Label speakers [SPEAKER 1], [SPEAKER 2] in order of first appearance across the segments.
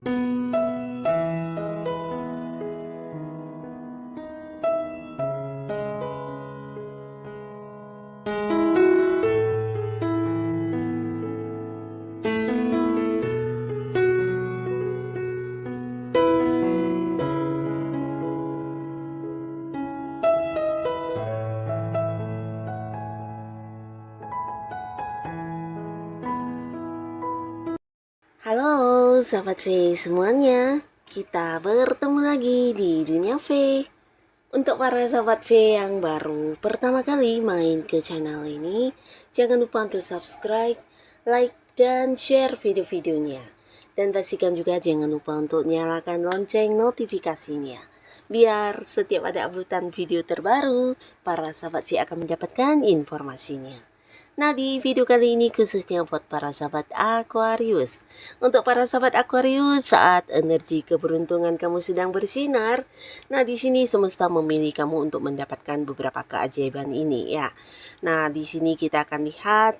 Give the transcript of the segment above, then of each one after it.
[SPEAKER 1] Halo sahabat V semuanya, kita bertemu lagi di dunia V. Untuk para sahabat V yang baru pertama kali main ke channel ini, jangan lupa untuk subscribe, like, dan share video-videonya. Dan pastikan juga jangan lupa untuk nyalakan lonceng notifikasinya, biar setiap ada uploadan video terbaru, para sahabat V akan mendapatkan informasinya. Nah, di video kali ini khususnya buat para sahabat Aquarius. Untuk para sahabat Aquarius, saat energi keberuntungan kamu sedang bersinar, nah di sini semesta memilih kamu untuk mendapatkan beberapa keajaiban ini ya. Nah, di sini kita akan lihat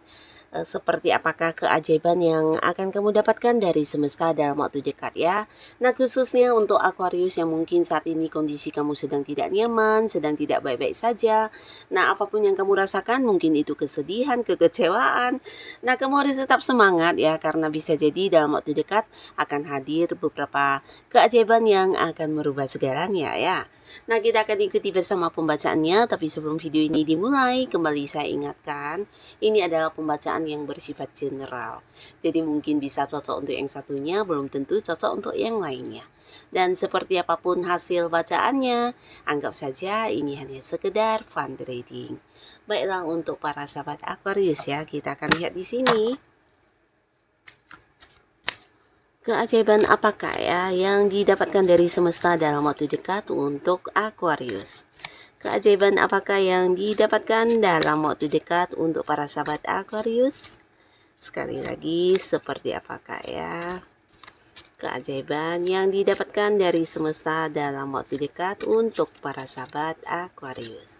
[SPEAKER 1] seperti apakah keajaiban yang akan kamu dapatkan dari semesta dalam waktu dekat ya. Nah, khususnya untuk Aquarius yang mungkin saat ini kondisi kamu sedang tidak nyaman, sedang tidak baik-baik saja. Nah, apapun yang kamu rasakan, mungkin itu kesedihan, kekecewaan. Nah, kamu harus tetap semangat ya, karena bisa jadi dalam waktu dekat akan hadir beberapa keajaiban yang akan merubah segalanya ya. Nah, kita akan ikuti bersama pembacaannya, tapi sebelum video ini dimulai, kembali saya ingatkan, ini adalah pembacaan yang bersifat general. Jadi mungkin bisa cocok untuk yang satunya, belum tentu cocok untuk yang lainnya. Dan seperti apapun hasil bacaannya, anggap saja ini hanya sekedar fun reading. Baiklah, untuk para sahabat Aquarius ya, kita akan lihat di sini. Keajaiban apakah ya yang didapatkan dari semesta dalam waktu dekat untuk Aquarius? Keajaiban apakah yang didapatkan dalam waktu dekat untuk para sahabat Aquarius? Sekali lagi, seperti apakah ya keajaiban yang didapatkan dari semesta dalam waktu dekat untuk para sahabat Aquarius?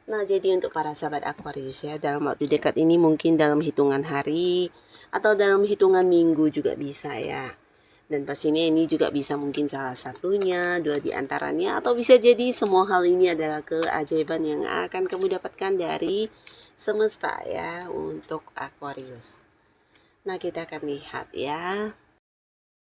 [SPEAKER 1] Nah, jadi untuk para sahabat Aquarius ya, dalam waktu dekat ini mungkin dalam hitungan hari atau dalam hitungan minggu juga bisa ya. Dan pastinya ini juga bisa mungkin salah satunya, dua di antaranya, atau bisa jadi semua hal ini adalah keajaiban yang akan kamu dapatkan dari semesta ya untuk Aquarius. Nah, kita akan lihat ya.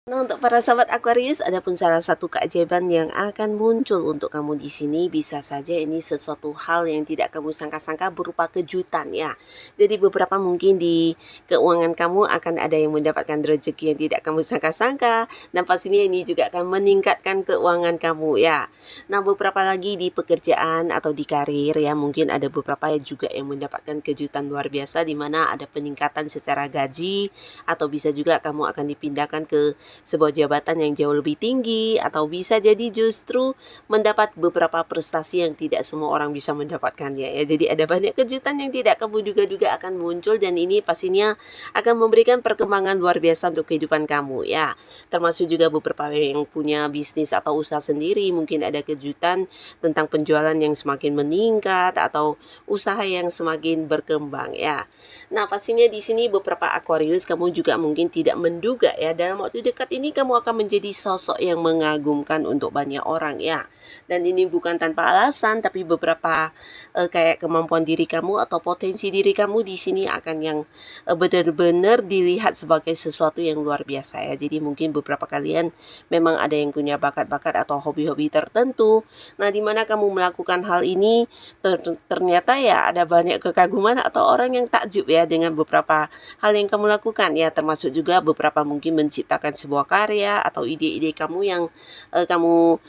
[SPEAKER 1] Nah, untuk para sahabat Aquarius, ada pun salah satu keajaiban yang akan muncul untuk kamu di sini. Bisa saja ini sesuatu hal yang tidak kamu sangka-sangka berupa kejutan ya. Jadi beberapa mungkin di keuangan kamu akan ada yang mendapatkan rezeki yang tidak kamu sangka-sangka. Dan pastinya ini juga akan meningkatkan keuangan kamu ya. Nah, beberapa lagi di pekerjaan atau di karir ya, mungkin ada beberapa juga yang mendapatkan kejutan luar biasa, di mana ada peningkatan secara gaji, atau bisa juga kamu akan dipindahkan ke sebuah jabatan yang jauh lebih tinggi, atau bisa jadi justru mendapat beberapa prestasi yang tidak semua orang bisa mendapatkannya ya. Jadi ada banyak kejutan yang tidak kamu duga-duga akan muncul, dan ini pastinya akan memberikan perkembangan luar biasa untuk kehidupan kamu ya. Termasuk juga beberapa yang punya bisnis atau usaha sendiri, mungkin ada kejutan tentang penjualan yang semakin meningkat atau usaha yang semakin berkembang ya. Nah, pastinya di sini beberapa Aquarius kamu juga mungkin tidak menduga ya, dalam waktu dekat ini kamu akan menjadi sosok yang mengagumkan untuk banyak orang ya. Dan ini bukan tanpa alasan, tapi beberapa kayak kemampuan diri kamu atau potensi diri kamu di sini akan yang benar-benar dilihat sebagai sesuatu yang luar biasa ya. Jadi mungkin beberapa kalian memang ada yang punya bakat-bakat atau hobi-hobi tertentu. Nah, di mana kamu melakukan hal ini, ternyata ya ada banyak kekaguman atau orang yang takjub ya dengan beberapa hal yang kamu lakukan ya, termasuk juga beberapa mungkin menciptakan sebuah karya atau ide-ide kamu yang kamu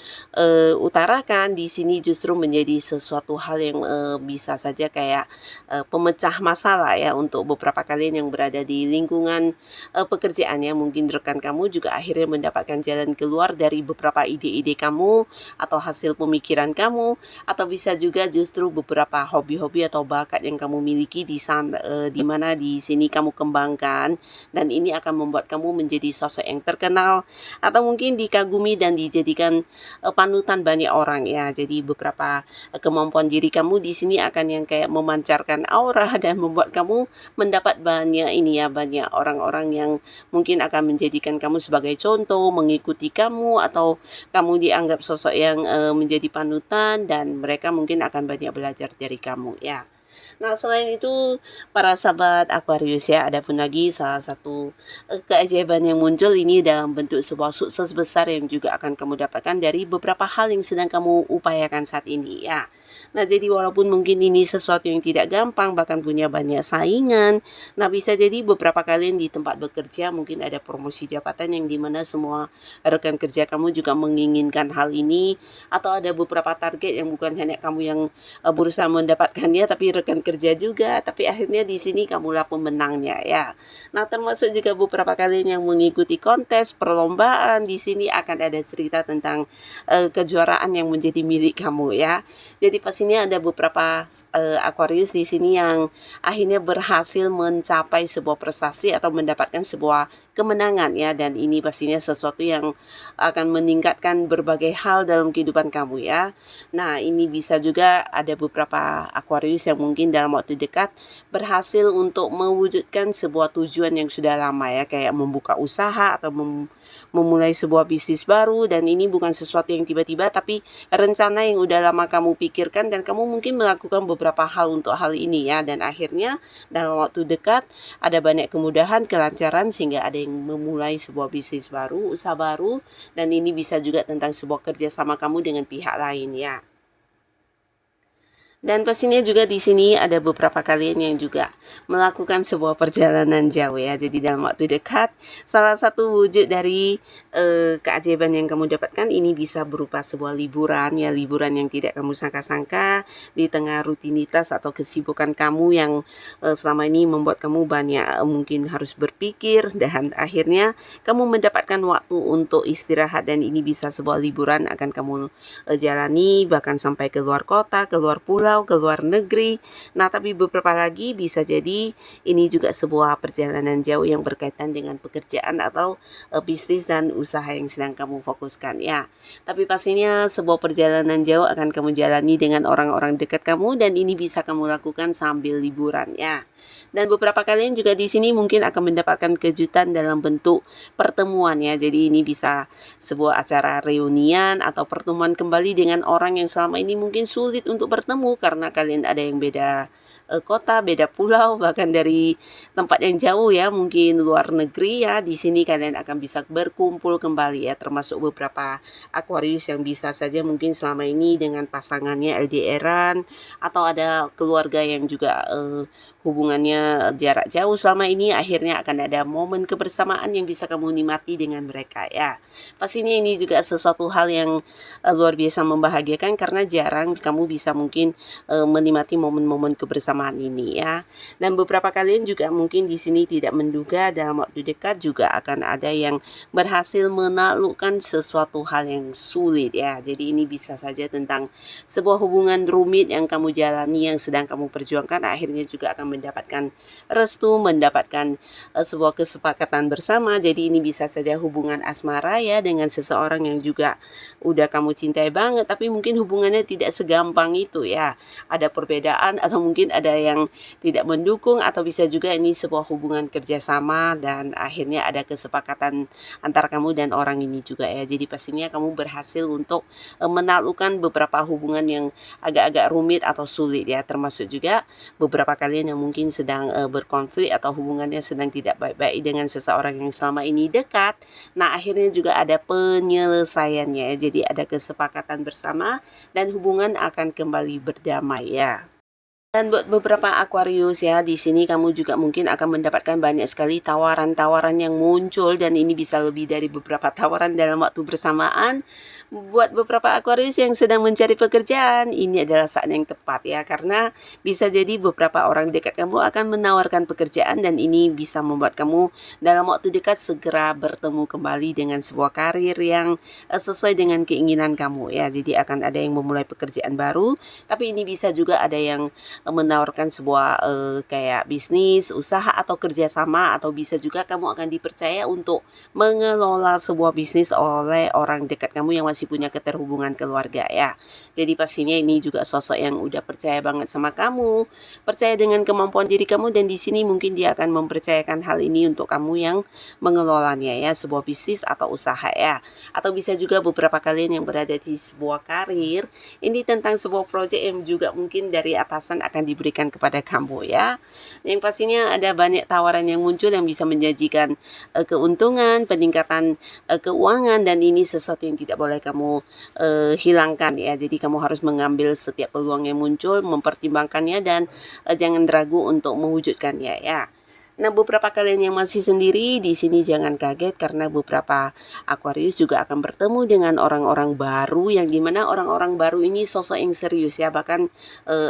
[SPEAKER 1] utarakan di sini justru menjadi sesuatu hal yang bisa saja kayak pemecah masalah ya untuk beberapa kalian yang berada di lingkungan pekerjaannya. Mungkin rekan kamu juga akhirnya mendapatkan jalan keluar dari beberapa ide-ide kamu atau hasil pemikiran kamu, atau bisa juga justru beberapa hobi-hobi atau bakat yang kamu miliki di sana, di mana di sini kamu kembangkan, dan ini akan membuat kamu menjadi sosok yang terkenal atau mungkin dikagumi dan dijadikan panutan banyak orang ya. Jadi beberapa kemampuan diri kamu di sini akan yang kayak memancarkan aura dan membuat kamu mendapat banyak ini ya, banyak orang-orang yang mungkin akan menjadikan kamu sebagai contoh, mengikuti kamu, atau kamu dianggap sosok yang menjadi panutan dan mereka mungkin akan banyak belajar dari kamu ya. Nah, selain itu, para sahabat Aquarius ya, ada pun lagi salah satu keajaiban yang muncul ini dalam bentuk sebuah sukses besar yang juga akan kamu dapatkan dari beberapa hal yang sedang kamu upayakan saat ini ya. Nah, jadi walaupun mungkin ini sesuatu yang tidak gampang, bahkan punya banyak saingan, nah bisa jadi beberapa kalian di tempat bekerja mungkin ada promosi jabatan yang dimana semua rekan kerja kamu juga menginginkan hal ini, atau ada beberapa target yang bukan hanya kamu yang berusaha mendapatkannya tapi rekan kerja juga, tapi akhirnya di sini kamulah pemenangnya ya. Nah, termasuk juga beberapa kalian yang mengikuti kontes perlombaan, di sini akan ada cerita tentang kejuaraan yang menjadi milik kamu ya. Jadi pastinya ada beberapa Aquarius di sini yang akhirnya berhasil mencapai sebuah prestasi atau mendapatkan sebuah kemenangan ya, dan ini pastinya sesuatu yang akan meningkatkan berbagai hal dalam kehidupan kamu ya. Nah, ini bisa juga ada beberapa Aquarius yang mungkin dalam waktu dekat berhasil untuk mewujudkan sebuah tujuan yang sudah lama ya, kayak membuka usaha atau memulai sebuah bisnis baru, dan ini bukan sesuatu yang tiba-tiba tapi rencana yang udah lama kamu pikirkan dan kamu mungkin melakukan beberapa hal untuk hal ini ya, dan akhirnya dalam waktu dekat ada banyak kemudahan, kelancaran sehingga ada yang memulai sebuah bisnis baru, usaha baru, dan ini bisa juga tentang sebuah kerjasama kamu dengan pihak lain ya. Dan pastinya juga di sini ada beberapa kalian yang juga melakukan sebuah perjalanan jauh ya. Jadi dalam waktu dekat, salah satu wujud dari keajaiban yang kamu dapatkan ini bisa berupa sebuah liburan ya, liburan yang tidak kamu sangka-sangka di tengah rutinitas atau kesibukan kamu yang selama ini membuat kamu banyak mungkin harus berpikir, dan akhirnya kamu mendapatkan waktu untuk istirahat, dan ini bisa sebuah liburan akan kamu jalani bahkan sampai ke luar kota, ke luar pulau, ke luar negeri. Nah, tapi beberapa lagi bisa jadi ini juga sebuah perjalanan jauh yang berkaitan dengan pekerjaan atau bisnis dan usaha yang sedang kamu fokuskan ya. Tapi pastinya sebuah perjalanan jauh akan kamu jalani dengan orang-orang dekat kamu, dan ini bisa kamu lakukan sambil liburan ya. Dan beberapa kalian juga di sini mungkin akan mendapatkan kejutan dalam bentuk pertemuan ya. Jadi ini bisa sebuah acara reunian atau pertemuan kembali dengan orang yang selama ini mungkin sulit untuk bertemu karena kalian ada yang beda kota, beda pulau, bahkan dari tempat yang jauh ya, mungkin luar negeri ya. Di sini kalian akan bisa berkumpul kembali ya, termasuk beberapa Aquarius yang bisa saja mungkin selama ini dengan pasangannya LDRan, atau ada keluarga yang juga hubungannya jarak jauh selama ini, akhirnya akan ada momen kebersamaan yang bisa kamu nikmati dengan mereka ya. Pastinya ini juga sesuatu hal yang luar biasa membahagiakan karena jarang kamu bisa mungkin menikmati momen-momen kebersamaan ini ya. Dan beberapa kalian juga mungkin di sini tidak menduga dalam waktu dekat juga akan ada yang berhasil menaklukkan sesuatu hal yang sulit ya. Jadi ini bisa saja tentang sebuah hubungan rumit yang kamu jalani, yang sedang kamu perjuangkan, akhirnya juga akan mendapatkan restu, mendapatkan sebuah kesepakatan bersama. Jadi ini bisa saja hubungan asmara ya, dengan seseorang yang juga udah kamu cintai banget, tapi mungkin hubungannya tidak segampang itu ya. Ada perbedaan atau mungkin ada yang tidak mendukung, atau bisa juga ini sebuah hubungan kerjasama dan akhirnya ada kesepakatan antara kamu dan orang ini juga ya. Jadi pastinya kamu berhasil untuk menaklukkan beberapa hubungan yang agak-agak rumit atau sulit ya, termasuk juga beberapa kalian yang mungkin sedang berkonflik atau hubungannya sedang tidak baik-baik dengan seseorang yang selama ini dekat. Nah, akhirnya juga ada penyelesaiannya ya. Jadi ada kesepakatan bersama dan hubungan akan kembali berdamai ya. Dan buat beberapa Aquarius ya, di sini kamu juga mungkin akan mendapatkan banyak sekali tawaran-tawaran yang muncul, dan ini bisa lebih dari beberapa tawaran dalam waktu bersamaan. Buat beberapa Aquarius yang sedang mencari pekerjaan, ini adalah saat yang tepat ya, karena bisa jadi beberapa orang dekat kamu akan menawarkan pekerjaan, dan ini bisa membuat kamu dalam waktu dekat segera bertemu kembali dengan sebuah karir yang sesuai dengan keinginan kamu ya. Jadi akan ada yang memulai pekerjaan baru, tapi ini bisa juga ada yang menawarkan sebuah kayak bisnis, usaha atau kerjasama, atau bisa juga kamu akan dipercaya untuk mengelola sebuah bisnis oleh orang dekat kamu yang masih punya keterhubungan keluarga ya. Jadi pastinya ini juga sosok yang udah percaya banget sama kamu, percaya dengan kemampuan diri kamu, dan di sini mungkin dia akan mempercayakan hal ini untuk kamu yang mengelolanya ya, sebuah bisnis atau usaha ya. Atau bisa juga beberapa kalian yang berada di sebuah karir, ini tentang sebuah proyek yang juga mungkin dari atasan akan diberikan kepada kamu ya. Yang pastinya ada banyak tawaran yang muncul yang bisa menjanjikan keuntungan, peningkatan keuangan, dan ini sesuatu yang tidak boleh kamu hilangkan ya. Jadi kamu harus mengambil setiap peluang yang muncul, mempertimbangkannya, dan jangan ragu untuk mewujudkannya ya. Nah, beberapa kalian yang masih sendiri di sini jangan kaget karena beberapa Aquarius juga akan bertemu dengan orang-orang baru, yang dimana orang-orang baru ini sosok yang serius ya. Bahkan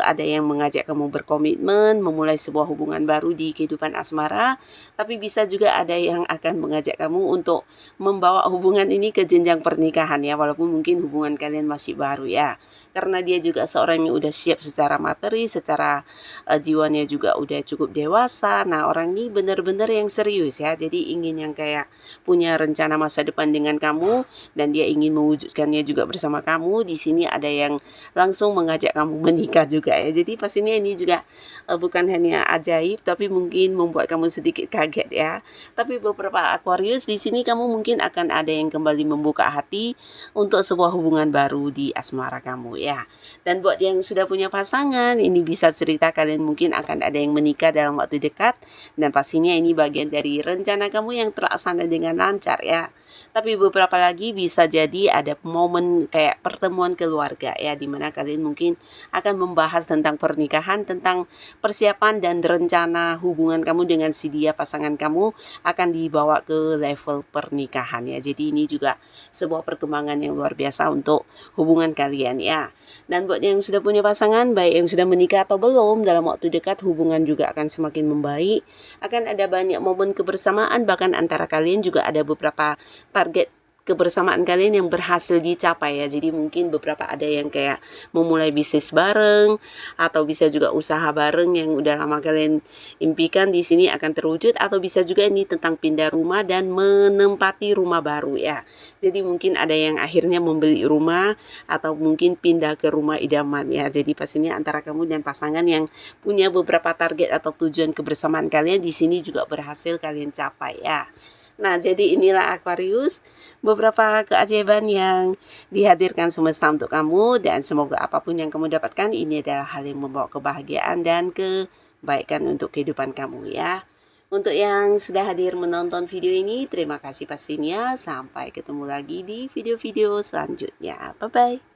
[SPEAKER 1] ada yang mengajak kamu berkomitmen, memulai sebuah hubungan baru di kehidupan asmara. Tapi bisa juga ada yang akan mengajak kamu untuk membawa hubungan ini ke jenjang pernikahan ya, walaupun mungkin hubungan kalian masih baru ya. Karena dia juga seorang yang udah siap secara materi, secara jiwanya juga udah cukup dewasa. Nah, orang ini benar-benar yang serius ya. Jadi ingin yang kayak punya rencana masa depan dengan kamu, dan dia ingin mewujudkannya juga bersama kamu. Di sini ada yang langsung mengajak kamu menikah juga ya. Jadi pastinya ini juga bukan hanya ajaib, tapi mungkin membuat kamu sedikit kaget ya. Tapi beberapa Aquarius di sini kamu mungkin akan ada yang kembali membuka hati untuk sebuah hubungan baru di asmara kamu ya. Dan buat yang sudah punya pasangan, ini bisa cerita kalian mungkin akan ada yang menikah dalam waktu dekat, dan pastinya ini bagian dari rencana kamu yang terlaksana dengan lancar ya. Tapi beberapa lagi bisa jadi ada momen kayak pertemuan keluarga ya, dimana kalian mungkin akan membahas tentang pernikahan, tentang persiapan dan rencana hubungan kamu dengan si dia, pasangan kamu, akan dibawa ke level pernikahan ya. Jadi ini juga sebuah perkembangan yang luar biasa untuk hubungan kalian ya. Dan buat yang sudah punya pasangan, baik yang sudah menikah atau belum, dalam waktu dekat hubungan juga akan semakin membaik. Akan ada banyak momen kebersamaan, bahkan antara kalian juga ada beberapa target kebersamaan kalian yang berhasil dicapai ya. Jadi mungkin beberapa ada yang kayak memulai bisnis bareng, atau bisa juga usaha bareng yang udah lama kalian impikan di sini akan terwujud, atau bisa juga ini tentang pindah rumah dan menempati rumah baru ya. Jadi mungkin ada yang akhirnya membeli rumah, atau mungkin pindah ke rumah idaman ya. Jadi pastinya antara kamu dan pasangan yang punya beberapa target atau tujuan kebersamaan kalian di sini juga berhasil kalian capai ya. Nah, jadi inilah Aquarius, beberapa keajaiban yang dihadirkan semesta untuk kamu, dan semoga apapun yang kamu dapatkan ini adalah hal yang membawa kebahagiaan dan kebaikan untuk kehidupan kamu ya. Untuk yang sudah hadir menonton video ini, terima kasih pastinya. Sampai ketemu lagi di video-video selanjutnya. Bye-bye.